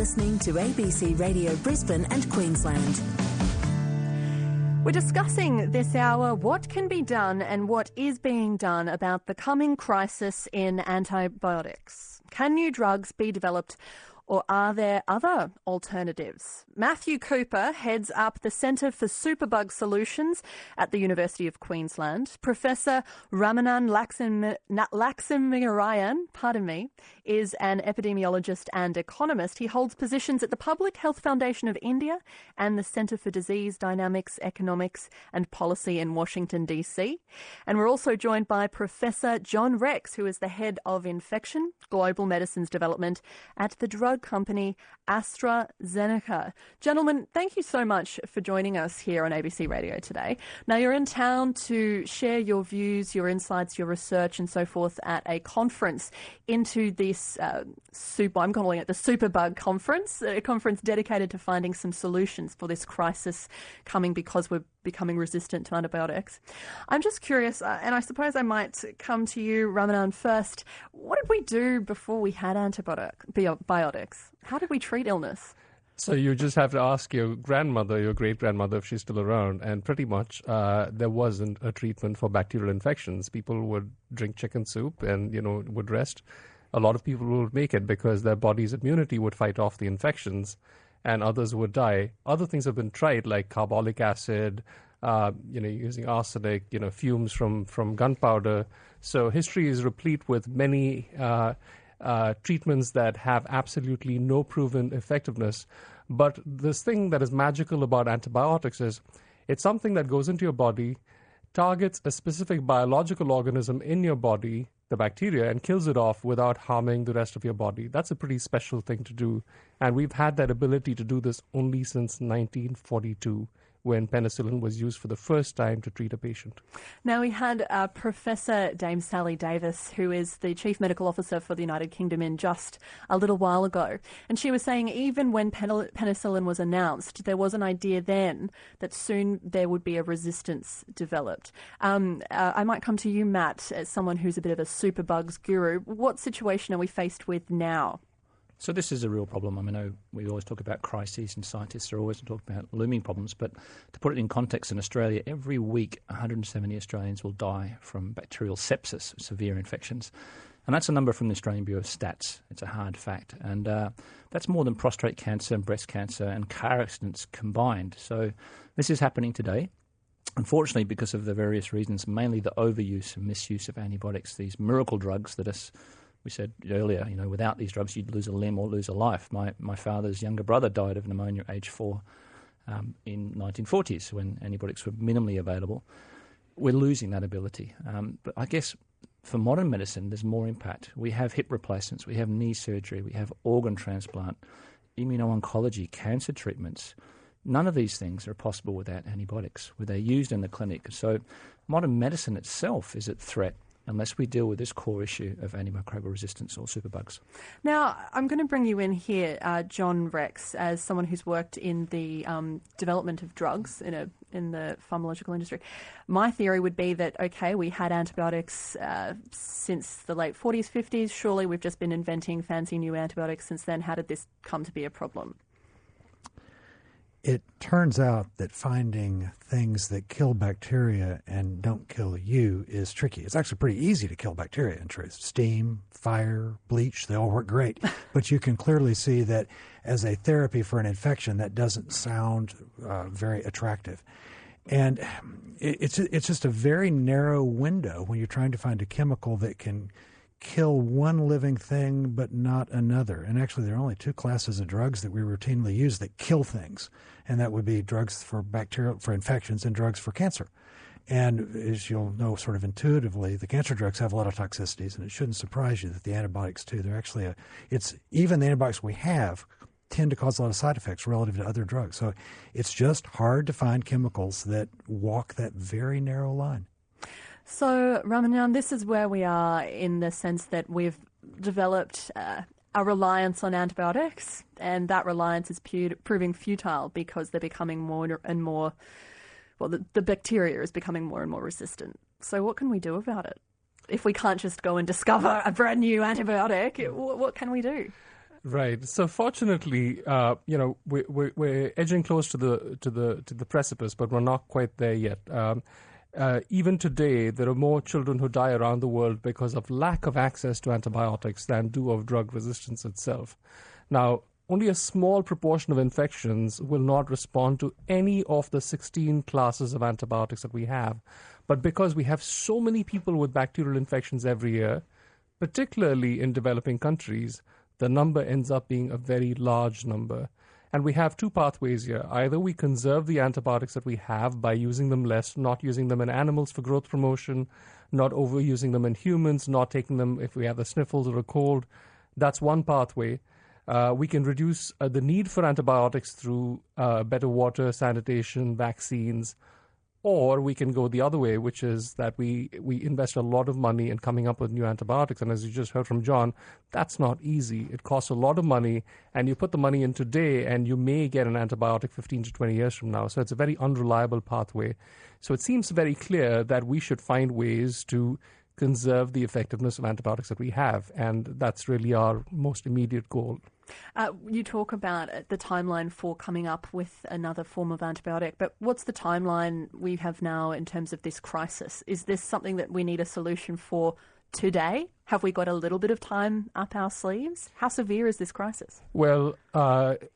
listening to ABC Radio Brisbane and Queensland. We're discussing this hour what can be done and what is being done about the coming crisis in antibiotics. Can new drugs be developed, or are there other alternatives? Matthew Cooper heads up the Centre for Superbug Solutions at the University of Queensland. Professor Ramanan Laxminarayan, is an epidemiologist and economist. He holds positions at the Public Health Foundation of India and the Centre for Disease Dynamics, Economics and Policy in Washington, D.C. And we're also joined by Professor John Rex, who is the head of Infection, Global Medicines Development at the drug company AstraZeneca. Gentlemen, thank you so much for joining us here on ABC Radio today. Now, you're in town to share your views, your insights, your research and so forth at a conference into this I'm calling it the Superbug Conference, a conference dedicated to finding some solutions for this crisis coming because we're becoming resistant to antibiotics. I'm just curious, and I suppose I might come to you, Ramanan, first. What did we do before we had antibiotics? How did we treat illness? So you just have to ask your grandmother, your great-grandmother, if she's still around, and pretty much there wasn't a treatment for bacterial infections. People would drink chicken soup and, would rest. A lot of people would make it because their body's immunity would fight off the infections, and others would die. Other things have been tried, like carbolic acid, using arsenic, fumes from gunpowder. So history is replete with many treatments that have absolutely no proven effectiveness. But this thing that is magical about antibiotics is it's something that goes into your body, targets a specific biological organism in your body, the bacteria, and kills it off without harming the rest of your body. That's a pretty special thing to do. And we've had that ability to do this only since 1942, when penicillin was used for the first time to treat a patient. Now, we had Professor Dame Sally Davis, who is the Chief Medical Officer for the United Kingdom, in just a little while ago. And she was saying even when penicillin was announced, there was an idea then that soon there would be a resistance developed. I might come to you, Matt, as someone who's a bit of a superbugs guru. What situation are we faced with now? So this is a real problem. I know we always talk about crises and scientists are always talking about looming problems, but to put it in context, in Australia, every week 170 Australians will die from bacterial sepsis, severe infections. And that's a number from the Australian Bureau of Stats. It's a hard fact. And that's more than prostate cancer and breast cancer and car accidents combined. So this is happening today. Unfortunately, because of the various reasons, mainly the overuse and misuse of antibiotics, these miracle drugs that we said earlier, without these drugs, you'd lose a limb or lose a life. My father's younger brother died of pneumonia at age 4 in 1940s when antibiotics were minimally available. We're losing that ability. But I guess for modern medicine, there's more impact. We have hip replacements, we have knee surgery, we have organ transplant, immuno-oncology, cancer treatments. None of these things are possible without antibiotics, where they're used in the clinic. So modern medicine itself is at threat unless we deal with this core issue of antimicrobial resistance or superbugs. Now, I'm going to bring you in here, John Rex, as someone who's worked in the development of drugs in the pharmacological industry. My theory would be that, okay, we had antibiotics since the late 40s, 50s. Surely we've just been inventing fancy new antibiotics since then. How did this come to be a problem? It turns out that finding things that kill bacteria and don't kill you is tricky. It's actually pretty easy to kill bacteria, in truth. Steam, fire, bleach, they all work great. But you can clearly see that as a therapy for an infection, that doesn't sound very attractive. And it's just a very narrow window when you're trying to find a chemical that can kill one living thing but not another. And actually, there are only two classes of drugs that we routinely use that kill things, and that would be drugs for infections and drugs for cancer. And as you'll know sort of intuitively, the cancer drugs have a lot of toxicities, and it shouldn't surprise you that the antibiotics too. They're actually even the antibiotics we have tend to cause a lot of side effects relative to other drugs. So it's just hard to find chemicals that walk that very narrow line. So, Ramanan, this is where we are in the sense that we've developed a reliance on antibiotics, and that reliance is proving futile because they're becoming more and more, the bacteria is becoming more and more resistant. So what can we do about it? If we can't just go and discover a brand new antibiotic, what can we do? Right. So fortunately, we're edging close to the precipice, but we're not quite there yet. Even today, there are more children who die around the world because of lack of access to antibiotics than do of drug resistance itself. Now, only a small proportion of infections will not respond to any of the 16 classes of antibiotics that we have. But because we have so many people with bacterial infections every year, particularly in developing countries, the number ends up being a very large number. And we have two pathways here. Either we conserve the antibiotics that we have by using them less, not using them in animals for growth promotion, not overusing them in humans, not taking them if we have the sniffles or a cold. That's one pathway. We can reduce the need for antibiotics through better water, sanitation, vaccines, or we can go the other way, which is that we invest a lot of money in coming up with new antibiotics. And as you just heard from John, that's not easy. It costs a lot of money, and you put the money in today, and you may get an antibiotic 15 to 20 years from now. So it's a very unreliable pathway. So it seems very clear that we should find ways to conserve the effectiveness of antibiotics that we have, and that's really our most immediate goal. You talk about the timeline for coming up with another form of antibiotic, but what's the timeline we have now in terms of this crisis? Is this something that we need a solution for today? Have we got a little bit of time up our sleeves? How severe is this crisis? Well,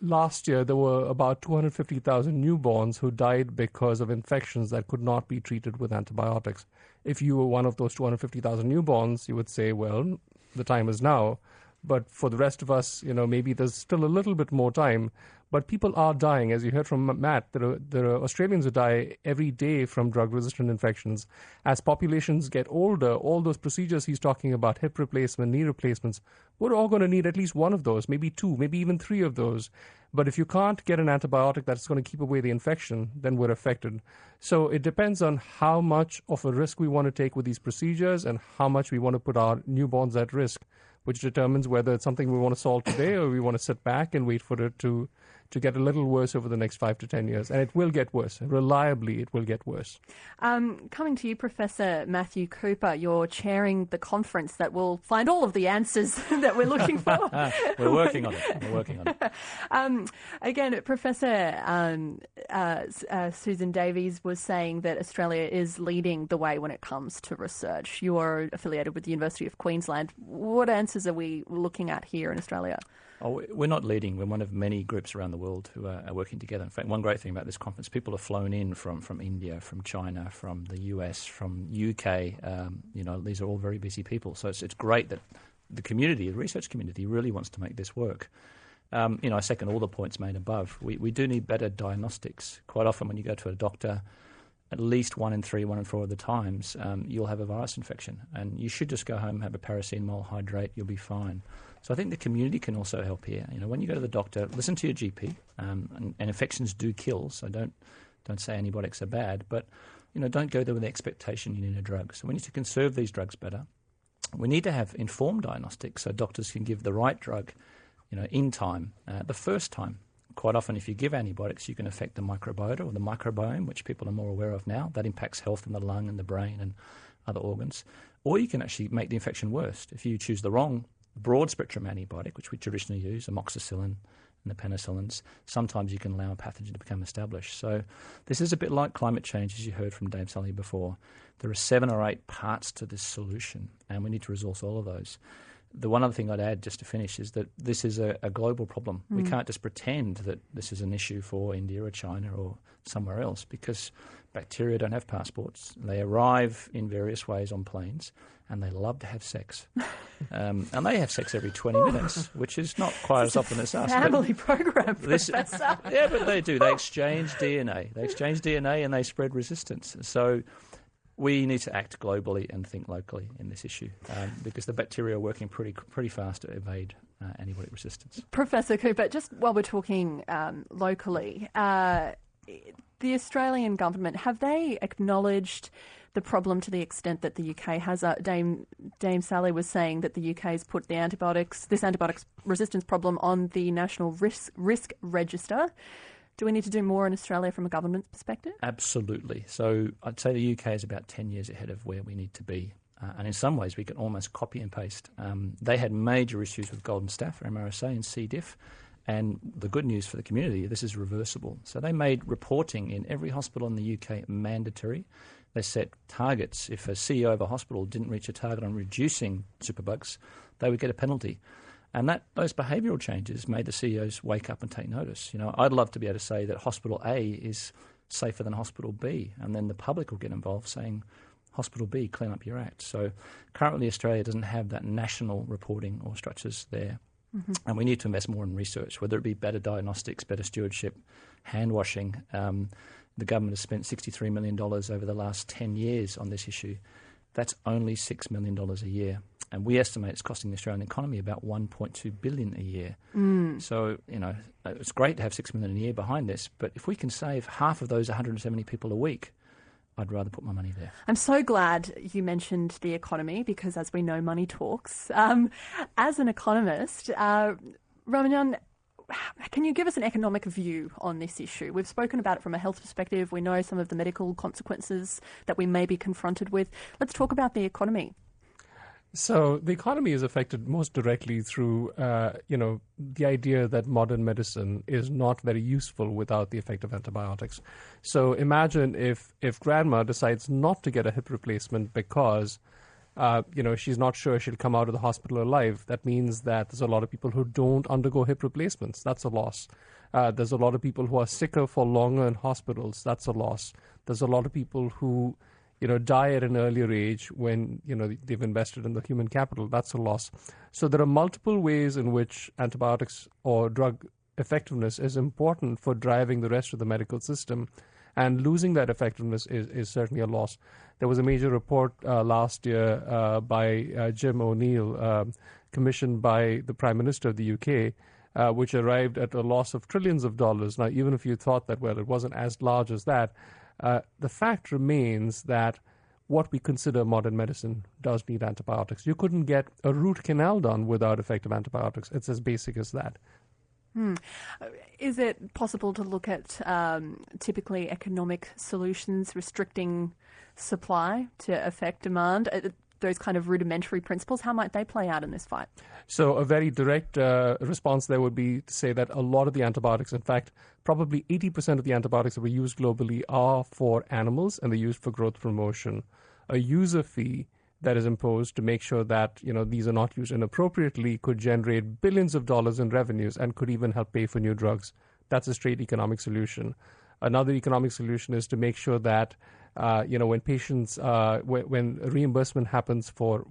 last year there were about 250,000 newborns who died because of infections that could not be treated with antibiotics. If you were one of those 250,000 newborns, you would say, well, the time is now. But for the rest of us, maybe there's still a little bit more time. But people are dying. As you heard from Matt, there are Australians who die every day from drug-resistant infections. As populations get older, all those procedures he's talking about, hip replacement, knee replacements, we're all going to need at least one of those, maybe two, maybe even three of those. But if you can't get an antibiotic that's going to keep away the infection, then we're affected. So it depends on how much of a risk we want to take with these procedures and how much we want to put our newborns at risk, which determines whether it's something we want to solve today or we want to sit back and wait for it to get a little worse over the next 5 to 10 years. And it will get worse. Reliably, it will get worse. Coming to you, Professor Matthew Cooper, you're chairing the conference that will find all of the answers that we're looking for. We're working on it. Again, Professor Susan Davies was saying that Australia is leading the way when it comes to research. You are affiliated with the University of Queensland. What answers are we looking at here in Australia? Oh, we're not leading. We're one of many groups around the world who are working together. In fact, one great thing about this conference, people have flown in from India, from China, from the US, from UK. These are all very busy people. So it's great that the community, the research community, really wants to make this work. I second all the points made above. We do need better diagnostics. Quite often when you go to a doctor, at least 1 in 3, 1 in 4 of the times, you'll have a virus infection. And you should just go home, have a paracetamol, hydrate, you'll be fine. So I think the community can also help here. When you go to the doctor, listen to your GP, and infections do kill, so don't say antibiotics are bad, but don't go there with the expectation you need a drug. So we need to conserve these drugs better. We need to have informed diagnostics so doctors can give the right drug, in time, the first time. Quite often, if you give antibiotics, you can affect the microbiota or the microbiome, which people are more aware of now. That impacts health in the lung and the brain and other organs. Or you can actually make the infection worse. If you choose the wrong broad-spectrum antibiotic, which we traditionally use, amoxicillin and the penicillins, sometimes you can allow a pathogen to become established. So this is a bit like climate change, as you heard from Dave Sully before. There are 7 or 8 parts to this solution, and we need to resource all of those. The one other thing I'd add, just to finish, is that this is a global problem. We can't just pretend that this is an issue for India or China or somewhere else, because bacteria don't have passports. They arrive in various ways on planes, and they love to have sex. And they have sex every 20 minutes, which is not quite as often as us. Family program, Professor. Yeah, but they do. They exchange DNA. And they spread resistance. So we need to act globally and think locally in this issue, because the bacteria are working pretty fast to evade antibiotic resistance. Professor Cooper, just while we're talking locally, the Australian government, have they acknowledged the problem to the extent that the UK has? Dame Sally was saying that the UK has put this antibiotics resistance problem on the National Risk Register. Do we need to do more in Australia from a government perspective? Absolutely. So I'd say the UK is about 10 years ahead of where we need to be. And in some ways, we can almost copy and paste. They had major issues with golden staph, MRSA, and C. diff. And the good news for the community, this is reversible. So they made reporting in every hospital in the UK mandatory. They set targets. If a CEO of a hospital didn't reach a target on reducing superbugs, they would get a penalty. And those behavioural changes made the CEOs wake up and take notice. I'd love to be able to say that Hospital A is safer than Hospital B, and then the public will get involved saying, Hospital B, clean up your act. So currently Australia doesn't have that national reporting or structures there. Mm-hmm. And we need to invest more in research, whether it be better diagnostics, better stewardship, hand washing. The government has spent $63 million over the last 10 years on this issue. That's only $6 million a year. And we estimate it's costing the Australian economy about $1.2 billion a year. So, it's great to have $6 million a year behind this, but if we can save half of those 170 people a week, I'd rather put my money there. I'm so glad you mentioned the economy because, as we know, money talks. As an economist, Ramanan, can you give us an economic view on this issue? We've spoken about it from a health perspective. We know some of the medical consequences that we may be confronted with. Let's talk about the economy. So the economy is affected most directly through, the idea that modern medicine is not very useful without the effect of antibiotics. So imagine if grandma decides not to get a hip replacement because, she's not sure she'll come out of the hospital alive. That means that there's a lot of people who don't undergo hip replacements. That's a loss. There's a lot of people who are sicker for longer in hospitals. That's a loss. There's a lot of people who die at an earlier age when, they've invested in the human capital. That's a loss. So there are multiple ways in which antibiotics or drug effectiveness is important for driving the rest of the medical system. And losing that effectiveness is certainly a loss. There was a major report last year by Jim O'Neill, commissioned by the Prime Minister of the UK, which arrived at a loss of trillions of dollars. Now, even if you thought that, it wasn't as large as that, the fact remains that what we consider modern medicine does need antibiotics. You couldn't get a root canal done without effective antibiotics. It's as basic as that. Is it possible to look at typically economic solutions restricting supply to affect demand? Those kind of rudimentary principles, how might they play out in this fight? So a very direct response there would be to say that a lot of the antibiotics, in fact, probably 80% of the antibiotics that we use globally are for animals and they're used for growth promotion. A user fee that is imposed to make sure that these are not used inappropriately could generate billions of dollars in revenues and could even help pay for new drugs. That's a straight economic solution. Another economic solution is to make sure that when patients, when reimbursement happens for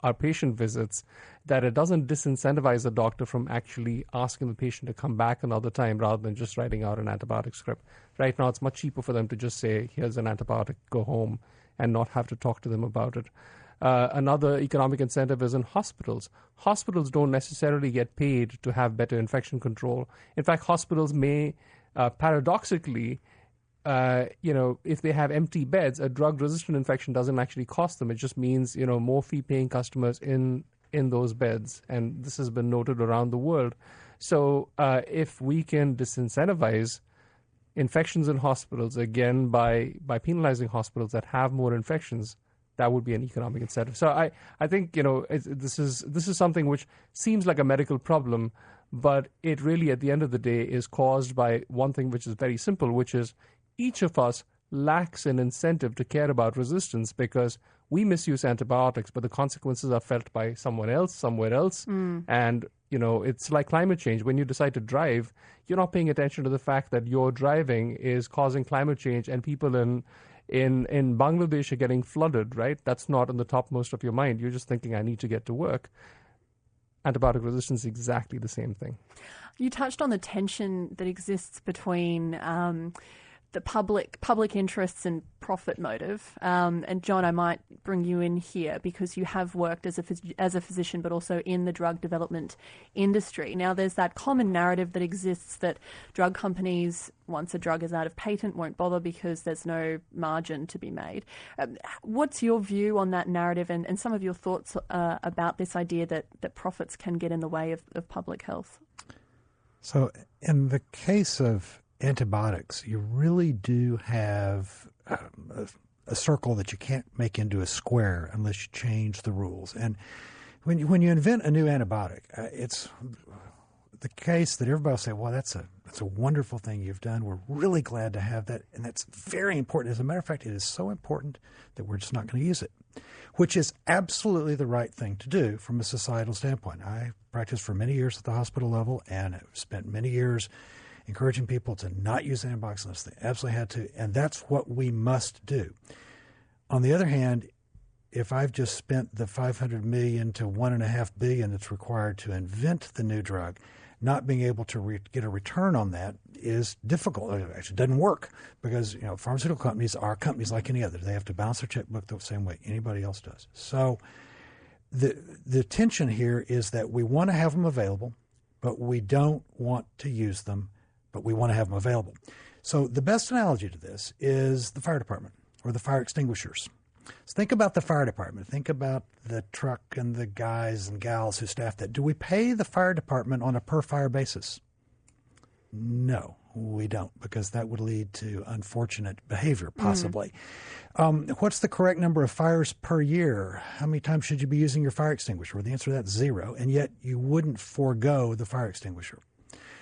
our patient visits, that it doesn't disincentivize the doctor from actually asking the patient to come back another time rather than just writing out an antibiotic script. Right now, it's much cheaper for them to just say, here's an antibiotic, go home, and not have to talk to them about it. Another economic incentive is in hospitals. Hospitals don't necessarily get paid to have better infection control. In fact, hospitals may, paradoxically, if they have empty beds, a drug-resistant infection doesn't actually cost them. It just means, more fee-paying customers in those beds. And this has been noted around the world. So if we can disincentivize infections in hospitals, again, by penalizing hospitals that have more infections, that would be an economic incentive. So I think, this is something which seems like a medical problem, but it really, at the end of the day, is caused by one thing which is very simple, which is each of us lacks an incentive to care about resistance because we misuse antibiotics, but the consequences are felt by someone else, somewhere else. And, it's like climate change. When you decide to drive, you're not paying attention to the fact that your driving is causing climate change and people in Bangladesh are getting flooded, right? That's not on the topmost of your mind. You're just thinking, I need to get to work. Antibiotic resistance is exactly the same thing. You touched on the tension that exists between the public interests and profit motive. And John, I might bring you in here because you have worked as a physician, but also in the drug development industry. Now, there's that common narrative that exists that drug companies, once a drug is out of patent, won't bother because there's no margin to be made. What's your view on that narrative and some of your thoughts about this idea that profits can get in the way of public health? So in the case of antibiotics, you really do have a circle that you can't make into a square unless you change the rules. And when you invent a new antibiotic, it's the case that everybody will say, well, that's a wonderful thing you've done. We're really glad to have that. And that's very important. As a matter of fact, it is so important that we're just not going to use it, which is absolutely the right thing to do from a societal standpoint. I practiced for many years at the hospital level and have spent many years encouraging people to not use antibiotics unless they absolutely had to. And that's what we must do. On the other hand, if I've just spent the $500 million to $1.5 billion that's required to invent the new drug, not being able to get a return on that is difficult. It actually doesn't work because pharmaceutical companies are companies like any other. They have to balance their checkbook the same way anybody else does. So the tension here is that we want to have them available, but we don't want to use them, but we want to have them available. So the best analogy to this is the fire department or the fire extinguishers. So think about the fire department. Think about the truck and the guys and gals who staff that. Do we pay the fire department on a per-fire basis? No, we don't, because that would lead to unfortunate behavior, possibly. What's the correct number of fires per year? How many times should you be using your fire extinguisher? Well, the answer to that is 0, and yet you wouldn't forego the fire extinguisher.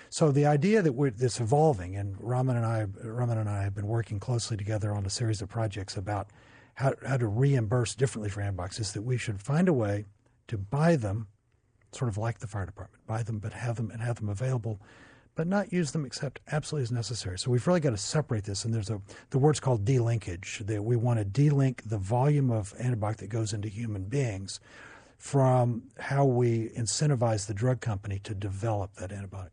So the idea that that's evolving, and Ramanan and I have been working closely together on a series of projects about how to reimburse differently for antibiotics, is that we should find a way to buy them, sort of like the fire department, buy them but have them available, but not use them except absolutely as necessary. So we've really got to separate this, and the word's called delinkage. That we want to delink the volume of antibiotic that goes into human beings from how we incentivize the drug company to develop that antibiotic.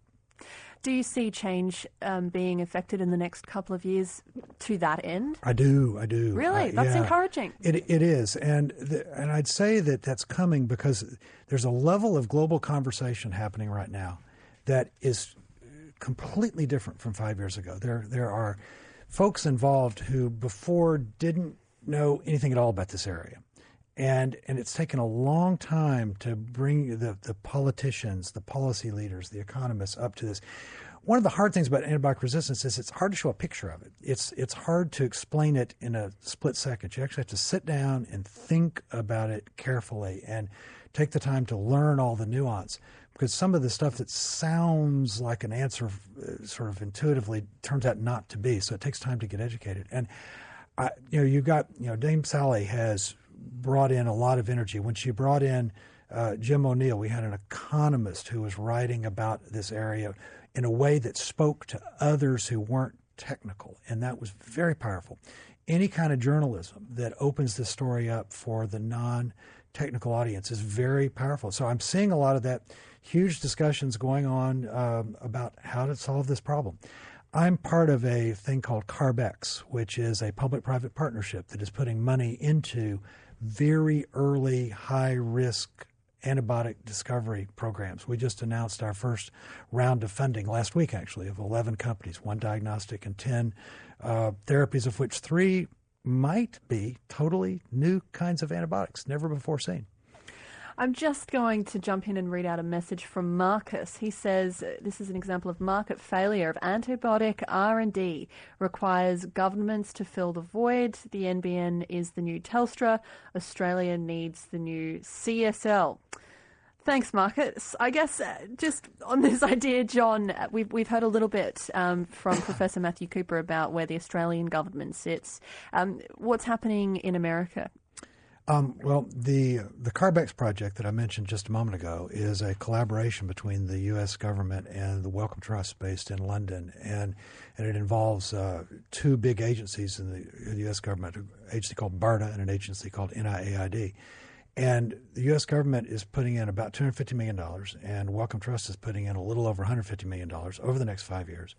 Do you see change being affected in the next couple of years to that end? I do. Really? That's encouraging. It is. And I'd say that that's coming because there's a level of global conversation happening right now that is completely different from 5 years ago. There are folks involved who before didn't know anything at all about this area. And it's taken a long time to bring the politicians, the policy leaders, the economists up to this. One of the hard things about antibiotic resistance is it's hard to show a picture of it. It's hard to explain it in a split second. You actually have to sit down and think about it carefully and take the time to learn all the nuance, because some of the stuff that sounds like an answer sort of intuitively turns out not to be. So it takes time to get educated. And Dame Sally has brought in a lot of energy. When she brought in Jim O'Neill, we had an economist who was writing about this area in a way that spoke to others who weren't technical, and that was very powerful. Any kind of journalism that opens this story up for the non-technical audience is very powerful. So I'm seeing a lot of that, huge discussions going on about how to solve this problem. I'm part of a thing called CARB-X, which is a public-private partnership that is putting money into very early, high-risk antibiotic discovery programs. We just announced our first round of funding last week, actually, of 11 companies, 1 diagnostic and 10 therapies, of which 3 might be totally new kinds of antibiotics, never before seen. I'm just going to jump in and read out a message from Marcus. He says, this is an example of market failure of antibiotic R&D. Requires governments to fill the void. The NBN is the new Telstra. Australia needs the new CSL. Thanks, Marcus. I guess just on this idea, John, we've heard a little bit from Professor Matthew Cooper about where the Australian government sits. What's happening in America? Well, the CARB-X project that I mentioned just a moment ago is a collaboration between the U.S. government and the Wellcome Trust based in London, and it involves 2 big agencies in the U.S. government, an agency called BARDA and an agency called NIAID. And the U.S. government is putting in about $250 million, and Wellcome Trust is putting in a little over $150 million over the next 5 years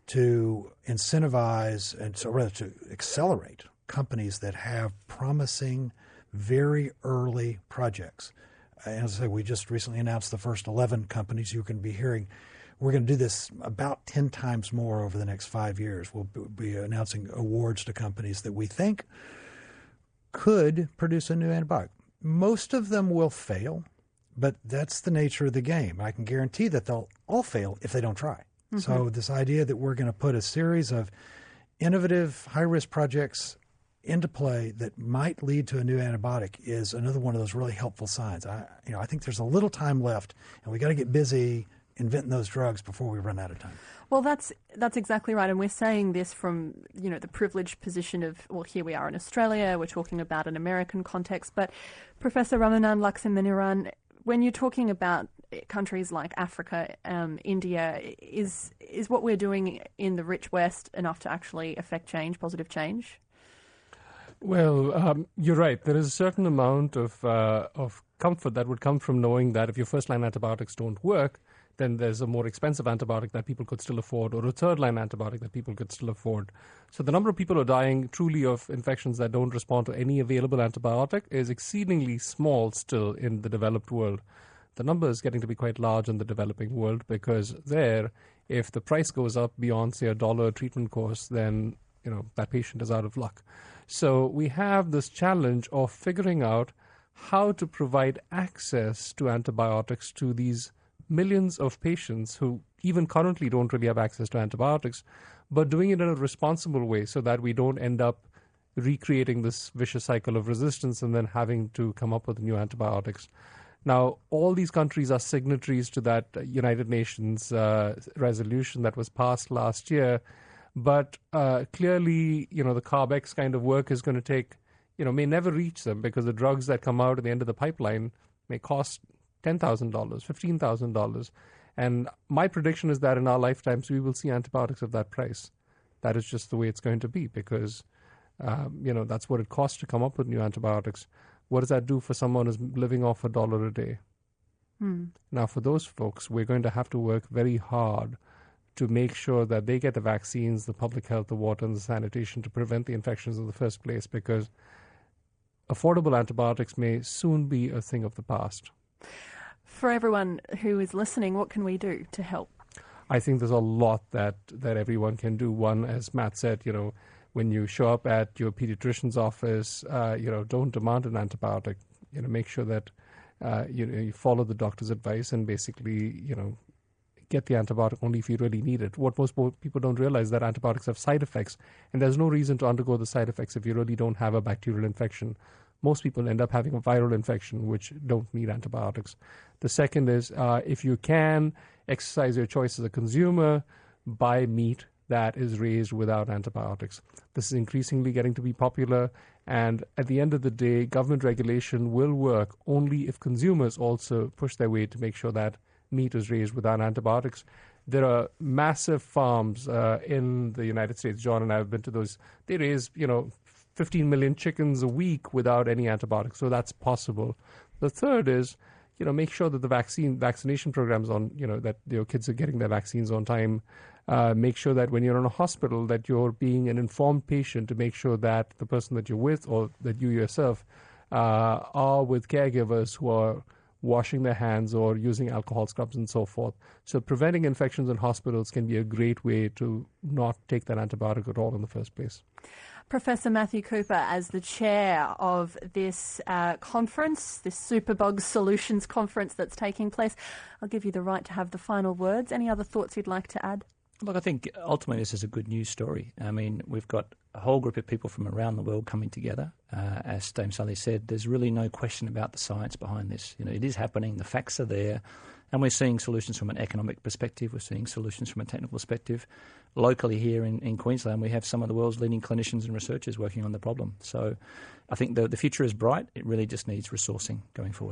to incentivize and to accelerate companies that have promising very early projects. And as I say, we just recently announced the first 11 companies. You can be hearing we're going to do this about 10 times more over the next 5 years. We'll be announcing awards to companies that we think could produce a new antibiotic. Most of them will fail, but that's the nature of the game. I can guarantee that they'll all fail if they don't try. Mm-hmm. So this idea that we're going to put a series of innovative, high-risk projects into play that might lead to a new antibiotic is another one of those really helpful signs. I think there's a little time left, and we got to get busy inventing those drugs before we run out of time. Well, that's exactly right, and we're saying this from the privileged position of, well, here we are in Australia, we're talking about an American context, but Professor Ramanan, Laxminarayan, when you're talking about countries like Africa, India, is what we're doing in the rich West enough to actually affect change, positive change? Well, you're right. There is a certain amount of comfort that would come from knowing that if your first-line antibiotics don't work, then there's a more expensive antibiotic that people could still afford, or a third-line antibiotic that people could still afford. So the number of people who are dying truly of infections that don't respond to any available antibiotic is exceedingly small still in the developed world. The number is getting to be quite large in the developing world because there, if the price goes up beyond, say, $1 treatment course, then that patient is out of luck. So we have this challenge of figuring out how to provide access to antibiotics to these millions of patients who even currently don't really have access to antibiotics, but doing it in a responsible way so that we don't end up recreating this vicious cycle of resistance and then having to come up with new antibiotics. Now, all these countries are signatories to that United Nations resolution that was passed last year, but clearly, the CARB-X kind of work is going to take, may never reach them because the drugs that come out at the end of the pipeline may cost $10,000, $15,000. And my prediction is that in our lifetimes, we will see antibiotics of that price. That is just the way it's going to be because, that's what it costs to come up with new antibiotics. What does that do for someone who's living off $1 a day? Now, for those folks, we're going to have to work very hard to make sure that they get the vaccines, the public health, the water, and the sanitation to prevent the infections in the first place because affordable antibiotics may soon be a thing of the past. For everyone who is listening, what can we do to help? I think there's a lot that everyone can do. One, as Matt said, when you show up at your pediatrician's office, don't demand an antibiotic. Make sure that you follow the doctor's advice and basically, get the antibiotic only if you really need it. What most people don't realize is that antibiotics have side effects, and there's no reason to undergo the side effects if you really don't have a bacterial infection. Most people end up having a viral infection, which don't need antibiotics. The second is if you can exercise your choice as a consumer, buy meat that is raised without antibiotics. This is increasingly getting to be popular, and at the end of the day, government regulation will work only if consumers also push their weight to make sure that meat is raised without antibiotics. There are massive farms in the United States. John and I have been to those. They raise, 15 million chickens a week without any antibiotics, so that's possible. The third is, make sure that the vaccination programs that your kids are getting their vaccines on time. Make sure that when you're in a hospital that you're being an informed patient to make sure that the person that you're with or that you yourself are with caregivers who are washing their hands or using alcohol scrubs and so forth. So preventing infections in hospitals can be a great way to not take that antibiotic at all in the first place. Professor Matthew Cooper, as the chair of this conference, this Superbug Solutions Conference that's taking place, I'll give you the right to have the final words. Any other thoughts you'd like to add? Look, I think ultimately this is a good news story. I mean, we've got a whole group of people from around the world coming together. As Dame Sully said, there's really no question about the science behind this. It is happening, the facts are there, and we're seeing solutions from an economic perspective, we're seeing solutions from a technical perspective. Locally here in Queensland, we have some of the world's leading clinicians and researchers working on the problem. So I think the future is bright. It really just needs resourcing going forward.